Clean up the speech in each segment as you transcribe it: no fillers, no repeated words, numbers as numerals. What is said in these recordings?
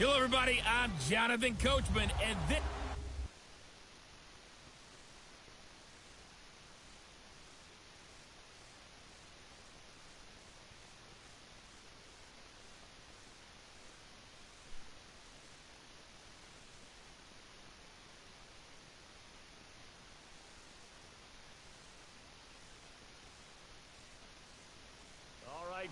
Hello, everybody. I'm Jonathan Coachman, and this...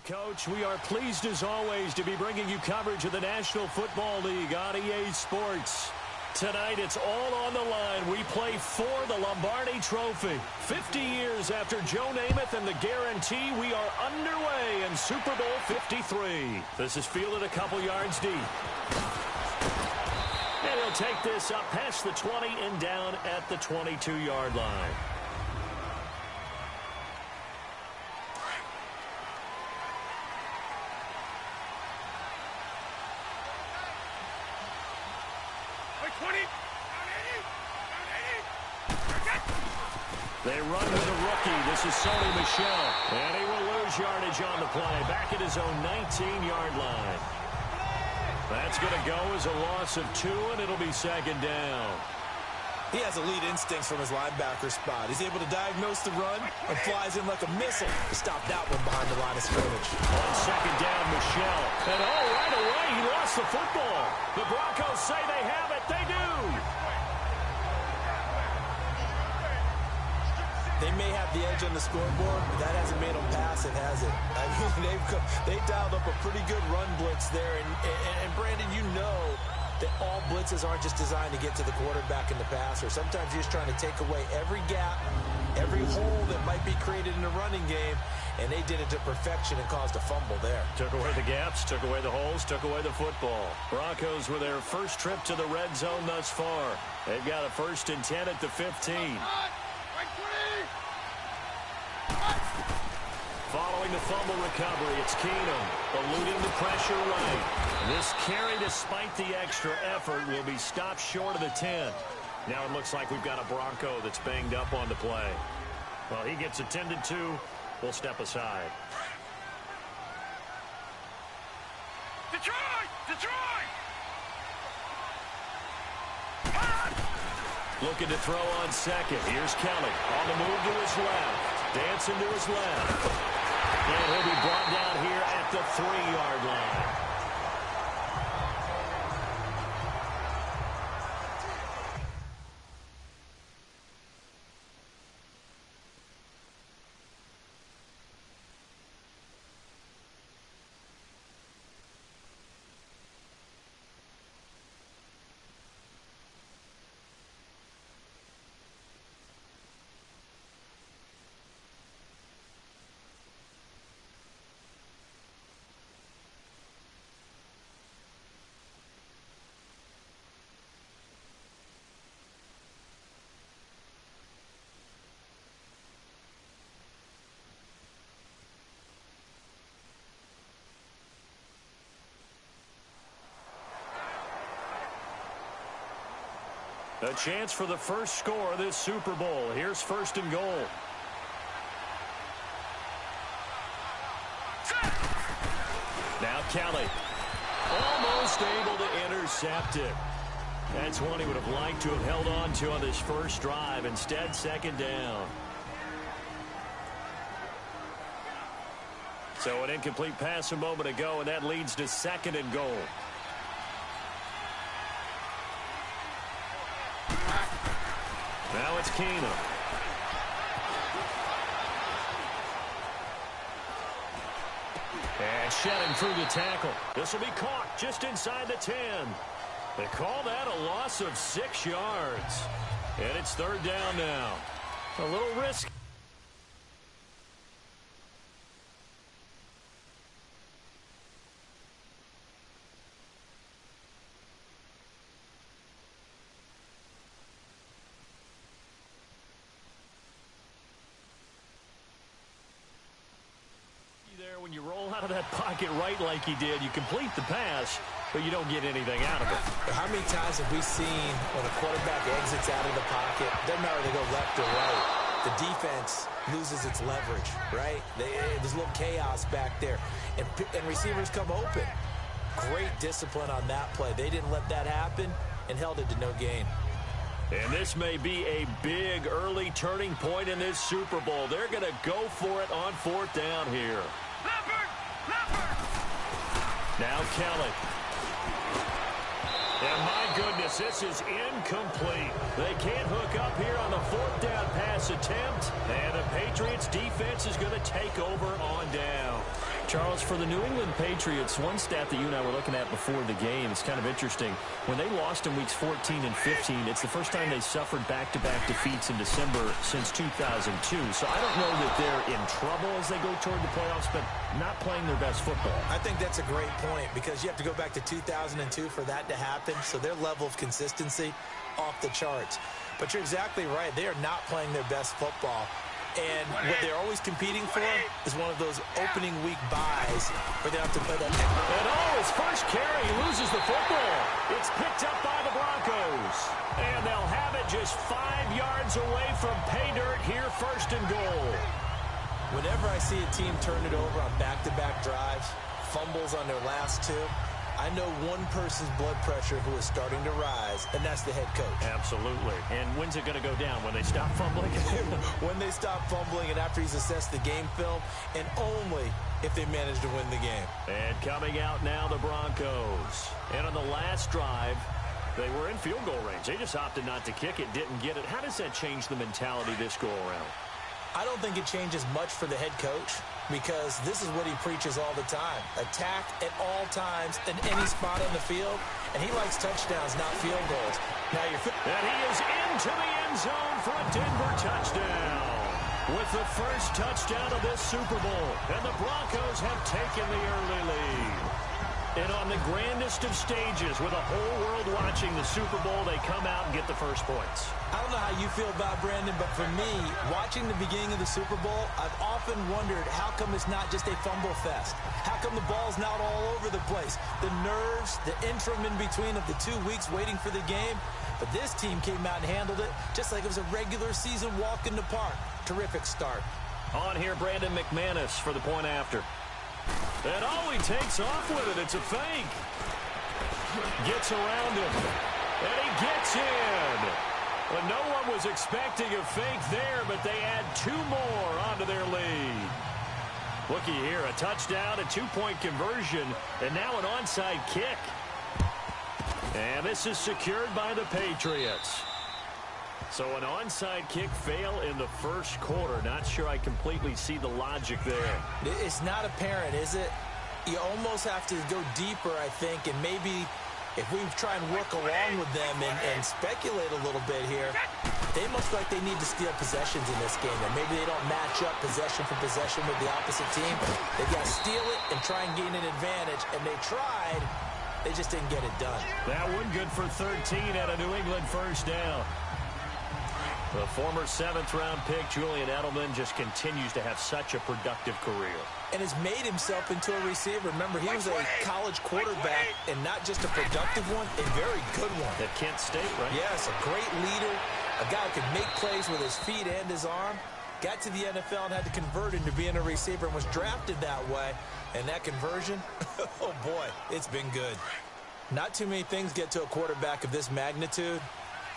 Coach, we are pleased as always to be bringing you coverage of the National Football League on EA Sports. Tonight it's all on the line. We play for the Lombardi Trophy. 50 years after Joe Namath and the guarantee, we are underway in Super Bowl 53. This is fielded a couple yards deep. And he'll take this up past the 20 and down at the 22-yard line. They run with a rookie. This is Sony Michel. And he will lose yardage on the play. Back at his own 19-yard line. That's going to go as a loss of 2, and it'll be second down. He has elite instincts from his linebacker spot. He's able to diagnose the run and flies in like a missile to stop that one behind the line of scrimmage. On second down, Michel. And right away, he lost the football. The Broncos say they have it. They do. They may have the edge on the scoreboard, but that hasn't made them pass it, has it? I mean, they've dialed up a pretty good run blitz there. And Brandon, you know that all blitzes aren't just designed to get to the quarterback in the passer. Sometimes you're just trying to take away every gap, every hole that might be created in the running game, and they did it to perfection and caused a fumble there. Took away the gaps, took away the holes, took away the football. Broncos with their first trip to the red zone thus far. They've got a 1st and 10 at the 15. Following the fumble recovery, it's Keenum eluding the pressure right. This carry, despite the extra effort, will be stopped short of the 10. Now it looks like we've got a Bronco that's banged up on the play. Well, he gets attended to. We'll step aside. Detroit! Detroit! Looking to throw on second. Here's Kelly on the move to his left. Dancing to his left. And he'll be brought down here at the 3-yard line. A chance for the first score of this Super Bowl. Here's 1st and goal. Now Kelly. Almost able to intercept it. That's one he would have liked to have held on to on this first drive. Instead, 2nd down. So an incomplete pass a moment ago, and that leads to 2nd and goal. Now it's Keenum. And shedding through the tackle. This will be caught just inside the 10. They call that a loss of 6 yards. And it's 3rd down now. A little risk. When you roll out of that pocket right like he did, you complete the pass, but you don't get anything out of it. How many times have we seen when a quarterback exits out of the pocket, doesn't matter if they go left or right, the defense loses its leverage, right? There's a little chaos back there, and receivers come open. Great discipline on that play. They didn't let that happen and held it to no gain. And this may be a big early turning point in this Super Bowl. They're going to go for it on 4th down here. Now Kelly. And my goodness, this is incomplete. They can't hook up here on the 4th down pass attempt. And the Patriots defense is going to take over on down. Charles, for the New England Patriots, one stat that you and I were looking at before the game, it's kind of interesting. When they lost in weeks 14 and 15, it's the first time they suffered back-to-back defeats in December since 2002. So I don't know that they're in trouble as they go toward the playoffs, but not playing their best football. I think that's a great point because you have to go back to 2002 for that to happen. So their level of consistency off the charts. But you're exactly right. They are not playing their best football. And what they're always competing for is one of those opening week buys where they have to play that. And his first carry, he loses the football. It's picked up by the Broncos. And they'll have it just 5 yards away from pay dirt here, 1st and goal. Whenever I see a team turn it over on back-to-back drives, fumbles on their last 2, I know one person's blood pressure who is starting to rise, and that's the head coach. Absolutely. And when's it going to go down? When they stop fumbling? When they stop fumbling and after he's assessed the game film, and only if they manage to win the game. And coming out now, the Broncos. And on the last drive, they were in field goal range. They just opted not to kick it, didn't get it. How does that change the mentality this go-around? I don't think it changes much for the head coach because this is what he preaches all the time. Attack at all times in any spot on the field, and he likes touchdowns, not field goals. Now and he is into the end zone for a Denver touchdown with the first touchdown of this Super Bowl, and the Broncos have taken the early lead. And on the grandest of stages, with the whole world watching the Super Bowl, they come out and get the first points. I don't know how you feel about Brandon, but for me, watching the beginning of the Super Bowl, I've often wondered how come it's not just a fumble fest? How come the ball's not all over the place? The nerves, the interim in between of the 2 weeks waiting for the game. But this team came out and handled it just like it was a regular season walk in the park. Terrific start. On here, Brandon McManus for the point after. And he takes off with it. It's a fake. Gets around him. And he gets in. Well, no one was expecting a fake there, but they add 2 more onto their lead. Looky here, a touchdown, a 2-point conversion, and now an onside kick. And this is secured by the Patriots. So an onside kick fail in the first quarter. Not sure I completely see the logic there. It's not apparent, is it? You almost have to go deeper, I think, and maybe if we try and work along with them and speculate a little bit here, they must feel like they need to steal possessions in this game. And maybe they don't match up possession for possession with the opposite team. They've got to steal it and try and gain an advantage. And they tried. They just didn't get it done. That one good for 13 at a New England first down. The former 7th-round pick, Julian Edelman, just continues to have such a productive career. And has made himself into a receiver. Remember, he was a college quarterback, and not just a productive one, a very good one. At Kent State, right? Yes, a great leader, a guy who could make plays with his feet and his arm. Got to the NFL and had to convert into being a receiver and was drafted that way. And that conversion, oh boy, it's been good. Not too many things get to a quarterback of this magnitude.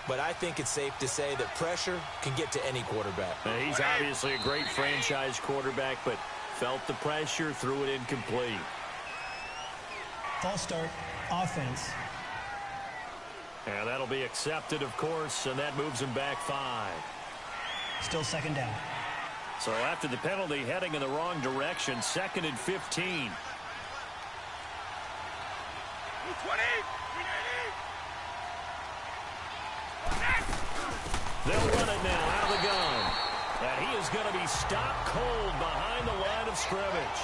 But I think it's safe to say that pressure can get to any quarterback. He's obviously a great franchise quarterback, but felt the pressure, threw it incomplete. False start, offense. And that'll be accepted, of course, and that moves him back 5. Still 2nd down. So after the penalty, heading in the wrong direction, 2nd and 15. 20! They'll run it now out of the gun. And he is going to be stopped cold behind the line of scrimmage.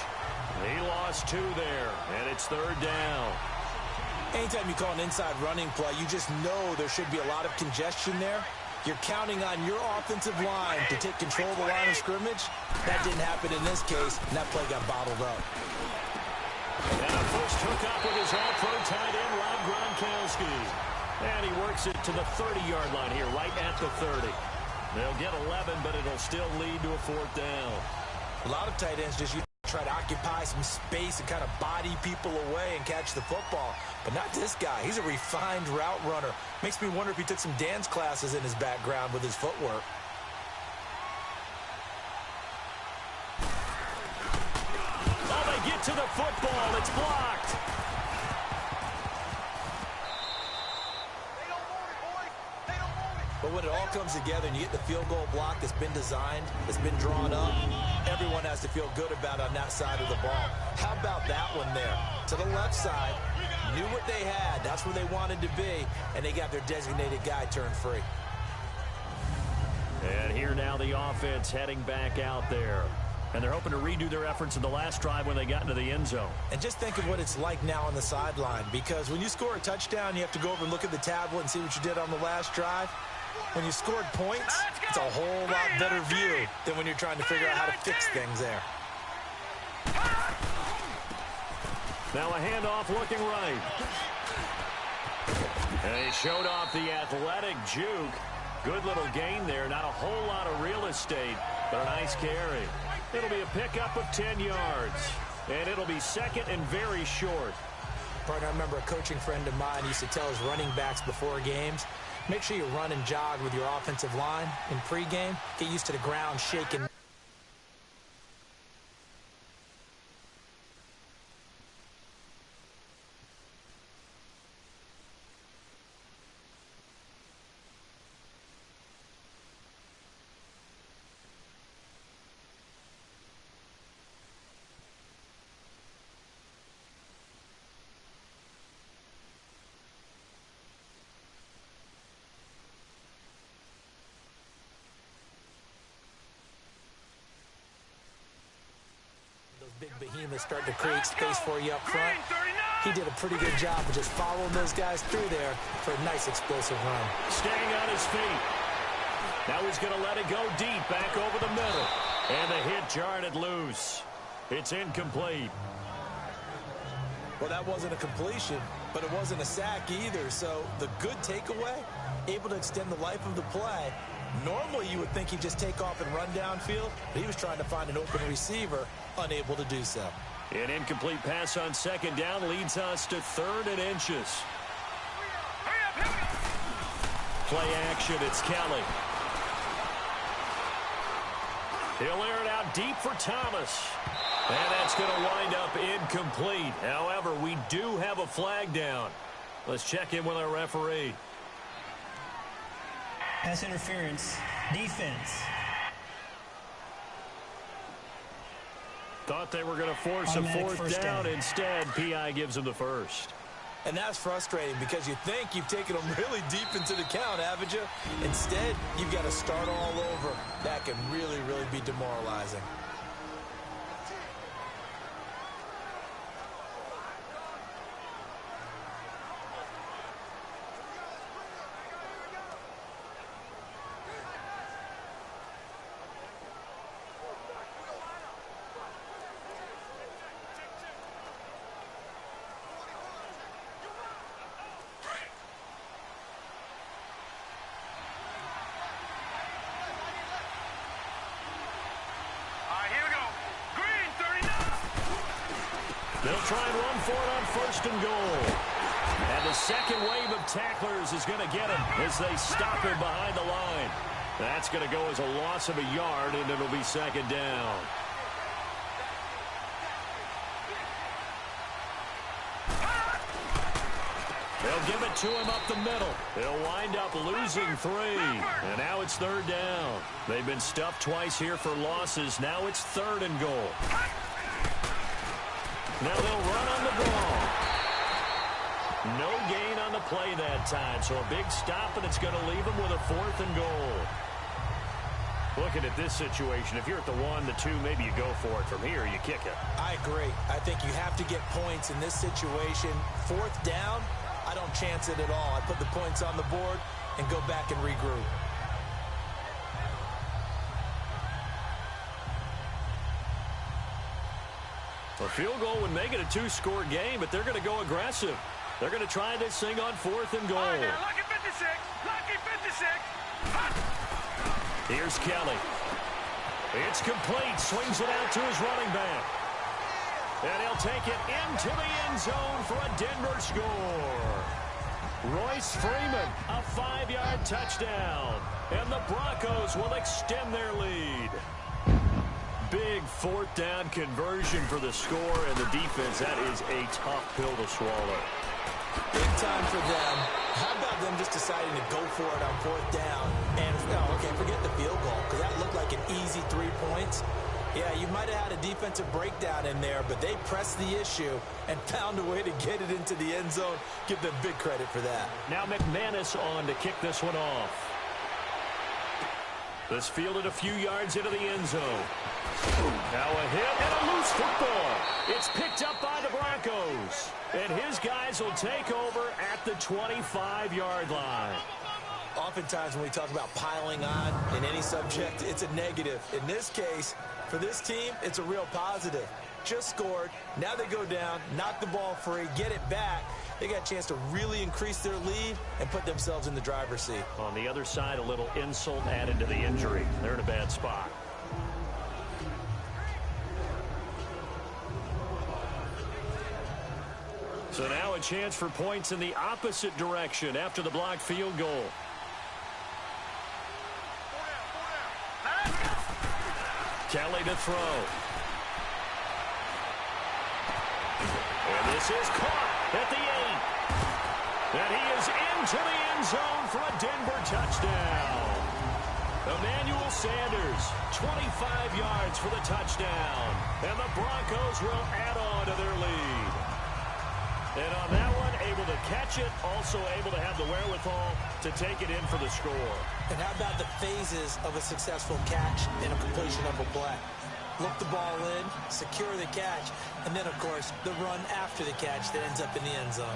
He lost 2 there, and it's 3rd down. Anytime you call an inside running play, you just know there should be a lot of congestion there. You're counting on your offensive line to take control of the line of scrimmage. That didn't happen in this case, and that play got bottled up. And a first hookup with his all-pro tight end, Rob Gronkowski. And he works it to the 30-yard line here, right at the 30. They'll get 11, but it'll still lead to a 4th down. A lot of tight ends just use try to occupy some space and kind of body people away and catch the football. But not this guy. He's a refined route runner. Makes me wonder if he took some dance classes in his background with his footwork. Oh, they get to the football. It's blocked. But when it all comes together and you get the field goal block that's been designed, that's been drawn up, everyone has to feel good about on that side of the ball. How about that one there? To the left side, knew what they had. That's where they wanted to be, and they got their designated guy turned free. And here now the offense heading back out there. And they're hoping to redo their efforts in the last drive when they got into the end zone. And just think of what it's like now on the sideline, because when you score a touchdown, you have to go over and look at the tablet and see what you did on the last drive. When you scored points, it's a whole lot better view than when you're trying to figure out how to fix things there. Now a handoff looking right. And he showed off the athletic juke. Good little gain there. Not a whole lot of real estate, but a nice carry. It'll be a pickup of 10 yards. And it'll be second and very short. Partner, I remember a coaching friend of mine used to tell his running backs before games, make sure you run and jog with your offensive line in pregame. Get used to the ground shaking. Big behemoths start to create space for you up front. He did a pretty good job of just following those guys through there for a nice explosive run. Staying on his feet. Now he's going to let it go deep back over the middle. And the hit jarred it loose. It's incomplete. Well, that wasn't a completion, but it wasn't a sack either. So the good takeaway, able to extend the life of the play. Normally you would think he'd just take off and run downfield, but he was trying to find an open receiver, unable to do so. An incomplete pass on second down leads us to 3rd and inches. Play action, it's Kelly. He'll air it out deep for Thomas. And that's going to wind up incomplete. However, we do have a flag down. Let's check in with our referee. Pass interference. Defense. Thought they were going to force Automatic a fourth down. Instead, P.I. gives them the first. And that's frustrating because you think you've taken them really deep into the count, haven't you? Instead, you've got to start all over. That can really, really be demoralizing. They'll try and run for it on 1st and goal. And the second wave of tacklers is going to get him as they stop him behind the line. That's going to go as a loss of a yard, and it'll be 2nd down. They'll give it to him up the middle. They'll wind up losing 3. And now it's 3rd down. They've been stuffed twice here for losses. Now it's 3rd and goal. Now they'll run on the ball. No gain on the play that time. So a big stop, and it's going to leave them with a 4th and goal. Looking at this situation, if you're at the 1, the 2, maybe you go for it. From here, you kick it. I agree. I think you have to get points in this situation. 4th down, I don't chance it at all. I put the points on the board and go back and regroup. A field goal would make it a 2-score game, but they're going to go aggressive. They're going to try this thing on 4th and goal. Lucky 56. Lucky 56. Here's Kelly. It's complete. Swings it out to his running back. And he'll take it into the end zone for a Denver score. Royce Freeman, a 5-yard touchdown. And the Broncos will extend their lead. Big fourth down conversion for the score, and the defense, that is a tough pill to swallow. Big time for them. How about them just deciding to go for it on fourth down? And, forget the field goal, because that looked like an easy 3 points. Yeah, you might have had a defensive breakdown in there, but they pressed the issue and found a way to get it into the end zone. Give them big credit for that. Now McManus on to kick this one off. This fielded a few yards into the end zone. Now a hit and a loose football. It's picked up by the Broncos. And his guys will take over at the 25-yard line. Oftentimes when we talk about piling on in any subject, it's a negative. In this case, for this team, it's a real positive. Just scored. Now they go down, knock the ball free, get it back. They got a chance to really increase their lead and put themselves in the driver's seat. On the other side, a little insult added to the injury. They're in a bad spot. So now a chance for points in the opposite direction after the blocked field goal. Kelly to throw. And this is caught at the 8. And he is into the end zone for a Denver touchdown. Emmanuel Sanders, 25 yards for the touchdown. And the Broncos will add on to their lead. And on that one, able to catch it, also able to have the wherewithal to take it in for the score. And how about the phases of a successful catch and a completion of a play? Look the ball in, secure the catch, and then, of course, the run after the catch that ends up in the end zone.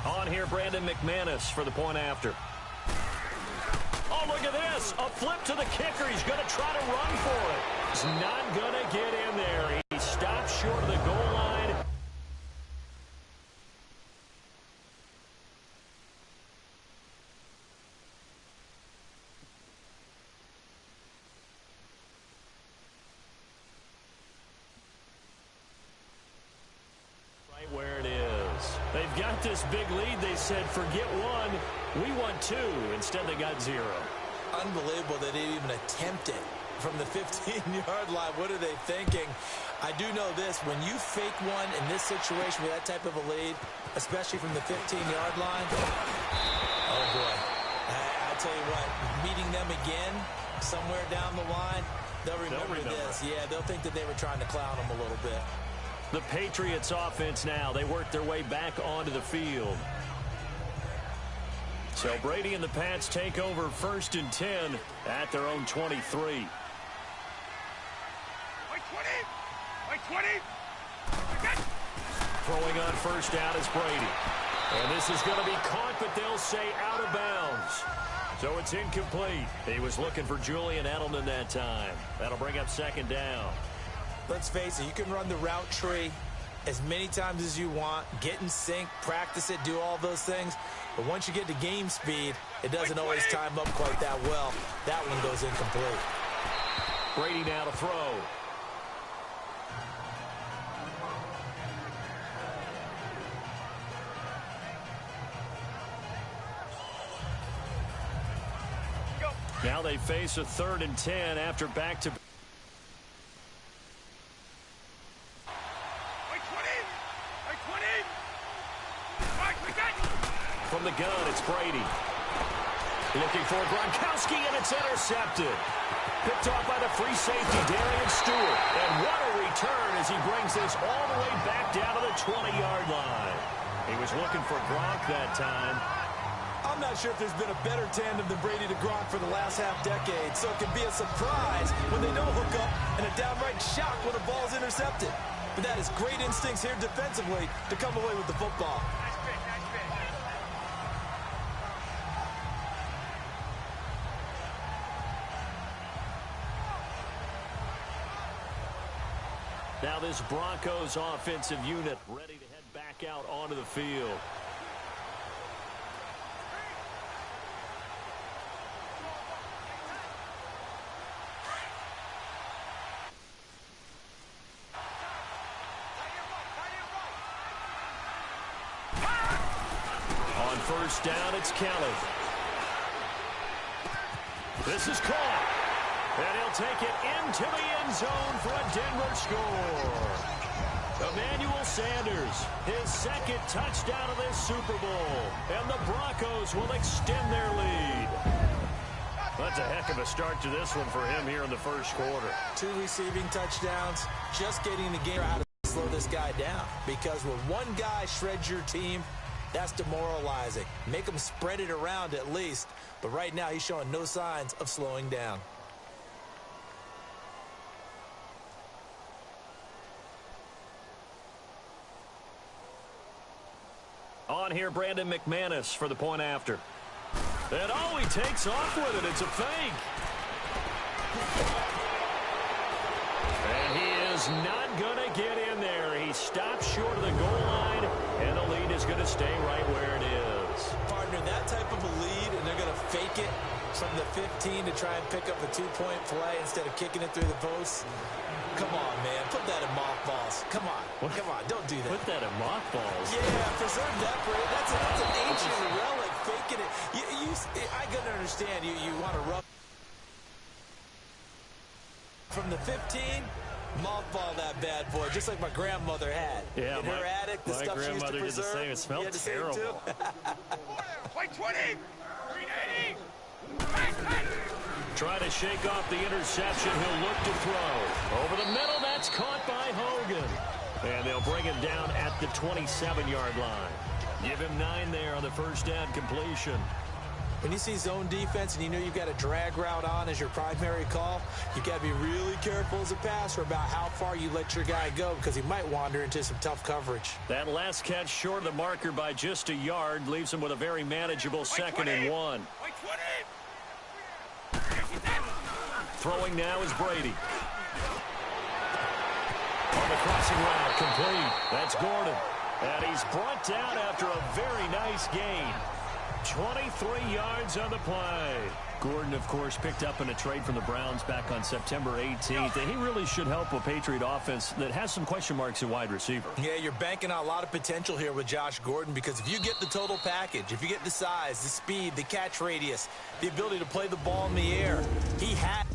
On here, Brandon McManus for the point after. Oh, look at this. A flip to the kicker. He's going to try to run for it. He's not going to get in there. He stops short of the goal line. Right where it is. They've got this big lead. They said, forget one. We want 2. Instead, they got 0. Unbelievable that they even attempt it from the 15-yard line. What are they thinking? I do know this. When you fake one in this situation with that type of a lead, especially from the 15-yard line, oh, boy. I tell you what, meeting them again somewhere down the line, they'll remember this. Yeah, they'll think that they were trying to clown them a little bit. The Patriots offense now. They work their way back onto the field. So Brady and the Pats take over 1st and 10 at their own 23. Throwing on first down is Brady. And this is going to be caught, but they'll say out of bounds. So it's incomplete. He was looking for Julian Edelman that time. That'll bring up 2nd down. Let's face it, you can run the route tree as many times as you want, get in sync, practice it, do all those things. But once you get to game speed, it doesn't always time up quite that well. That one goes incomplete. Brady now to throw. Now they face a 3rd and 10 after back-to-back. From the gun, it's Brady. Looking for Gronkowski, and it's intercepted. Picked off by the free safety, Darian Stewart. And what a return as he brings this all the way back down to the 20-yard line. He was looking for Gronk that time. I'm not sure if there's been a better tandem than Brady to Gronk for the last half-decade, so it can be a surprise when they don't hook up and a downright shock when a ball's intercepted. But that is great instincts here defensively to come away with the football. Now this Broncos offensive unit ready to head back out onto the field. first down, it's Kelly. This is caught. And he'll take it into the end zone for a Denver score. Emmanuel Sanders, his second touchdown of this Super Bowl. And the Broncos will extend their lead. That's a heck of a start to this one for him here in the first quarter. 2 receiving touchdowns, just getting the game out to slow this guy down. Because when one guy shreds your team, that's demoralizing. Make him spread it around at least. But right now, he's showing no signs of slowing down. On here, Brandon McManus for the point after. And oh, he takes off with it. It's a fake. And he is not going to get in there. He stops short of the goal line, and the lead is going to stay right where it is. Partner, that type of a lead, and they're going to fake it from the 15 to try and pick up a 2-point play instead of kicking it through the posts. Come on, man. Put that in mothballs. Come on. Come on. Don't do that. Put that in mothballs. Yeah, preserve that for it. That's an ancient relic. Faking it. I can understand you want to rub from the 15. Mothball that bad boy, just like my grandmother had. Yeah, in her attic, the stuff she used to preserve. Did the same. It smelled terrible. Play 20. 380. Trying to shake off the interception. He'll look to throw. Over the middle, that's caught by Hogan. And they'll bring him down at the 27-yard line. Give him 9 there on the first down completion. When you see zone defense and you know you've got a drag route on as your primary call, you've got to be really careful as a passer about how far you let your guy go because he might wander into some tough coverage. That last catch short of the marker by just a yard leaves him with a very manageable 2nd and 1. Throwing now is Brady. On the crossing route, complete. That's Gordon. And he's brought down after a very nice gain. 23 yards on the play. Gordon, of course, picked up in a trade from the Browns back on September 18th. And he really should help a Patriot offense that has some question marks at wide receiver. Yeah, you're banking on a lot of potential here with Josh Gordon because if you get the total package, if you get the size, the speed, the catch radius, the ability to play the ball in the air, he had